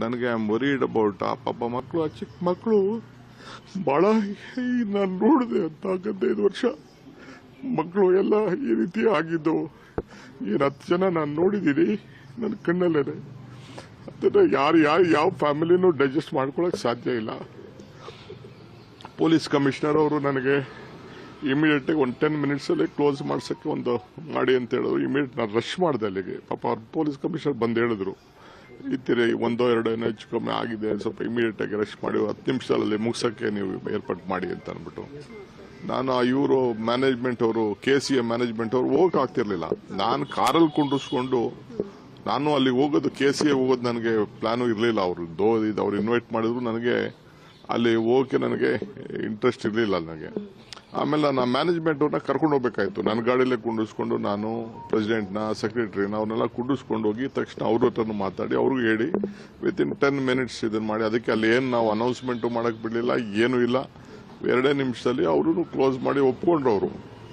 ನನಗೆ I am worried about ಆ ಪಾಪ ಮಕ್ಕಳು, ಆ ಚಿಕ್ಕ ಮಕ್ಕಳು ಬಹಳ ನಾನು ನೋಡಿದೆ ಅಂತ 15 ವರ್ಷ ಮಕ್ಕಳು ಎಲ್ಲ ಈ ರೀತಿ ಆಗಿದ್ದು. 10 ಜನ ನಾನು ನೋಡಿದ್ದೀನಿ ನನ್ನ ಕಣ್ಣಲ್ಲೇ. ಅದನ್ನ ಯಾರು ಯಾವ ಫ್ಯಾಮಿಲಿನೂ ಡೈಜೆಸ್ಟ್ ಮಾಡ್ಕೊಳಕ್ ಸಾಧ್ಯ ಇಲ್ಲ. ಪೊಲೀಸ್ ಕಮಿಷನರ್ ಅವರು ನನಗೆ ಇಮಿಡಿಯೇಟ್ ಆಗಿ 10 ಮಿನಿಟ್ಸ್ ಅಲ್ಲಿ ಕ್ಲೋಸ್ ಮಾಡ್ಸಕ್ಕೆ ಒಂದು ಮಾಡಿ ಅಂತ ಹೇಳಿದ್ರು. ಇಮಿಡಿಯೇಟ್ ನಾನು ರಶ್ ಮಾಡಿದೆ ಅಲ್ಲಿಗೆ. ಪಾಪ ಅವ್ರ ಪೊಲೀಸ್ ಕಮಿಷನರ್ ಬಂದು ಹೇಳಿದ್ರು, ಇತ್ತಿರಿ 1-2 ಏನೋ ಹೆಚ್ಚು ಕಮ್ಮಿ ಆಗಿದೆ, ಸ್ವಲ್ಪ ಇಮಿಡಿಯೇಟ್ ಆಗಿ ರಶ್ ಮಾಡಿ 10 ನಿಮಿಷದಲ್ಲಿ ಮುಗಿಸಕ್ಕೆ ನೀವು ಏರ್ಪಾಟ್ ಮಾಡಿ ಅಂತ ಅಂದ್ಬಿಟ್ಟು. ನಾನು ಇವರು ಮ್ಯಾನೇಜ್ಮೆಂಟ್ ಅವರು KCA ಮ್ಯಾನೇಜ್ಮೆಂಟ್ ಅವರು ಹೋಗಕ್ ಆಗ್ತಿರ್ಲಿಲ್ಲ. ನಾನು ಕಾರಲ್ಲಿ ಕುಂಡಿಸ್ಕೊಂಡು ನಾನು ಅಲ್ಲಿ ಹೋಗೋದು KCA ಹೋಗೋದು ನನಗೆ ಪ್ಲಾನು ಇರಲಿಲ್ಲ. ಅವ್ರು ಇನ್ವೈಟ್ ಮಾಡಿದ್ರು, ನನಗೆ ಅಲ್ಲಿ ಹೋಗಕ್ಕೆ ನನಗೆ ಇಂಟ್ರೆಸ್ಟ್ ಇರಲಿಲ್ಲ ನನಗೆ. ಆಮೇಲೆ ನಾನು ಮ್ಯಾನೇಜ್ಮೆಂಟ್ ಅವ್ರನ್ನ ಕರ್ಕೊಂಡು ಹೋಗ್ಬೇಕಾಯ್ತು. ನನ್ನ ಗಾಡಿಯಲ್ಲೇ ಕುಂಡಿಸ್ಕೊಂಡು ನಾನು ಪ್ರೆಸಿಡೆಂಟ್ನ ಸೆಕ್ರೆಟರಿನ ಅವ್ರನ್ನೆಲ್ಲ ಕುಂಡಿಸ್ಕೊಂಡು ಹೋಗಿ ತಕ್ಷಣ ಅವ್ರ ಹತ್ರನೂ ಮಾತಾಡಿ ಅವ್ರಿಗೂ ಹೇಳಿ ವಿತಿನ್ 10 ಮಿನಿಟ್ಸ್ ಇದನ್ನ ಮಾಡಿ. ಅದಕ್ಕೆ ಅಲ್ಲಿ ಏನು ನಾವು ಅನೌನ್ಸ್ಮೆಂಟ್ ಮಾಡಕ್ ಬಿಡಲಿಲ್ಲ, ಏನೂ ಇಲ್ಲ. 2 ನಿಮಿಷದಲ್ಲಿ ಅವರು ಕ್ಲೋಸ್ ಮಾಡಿ ಒಪ್ಕೊಂಡ್ರು ಅವರು.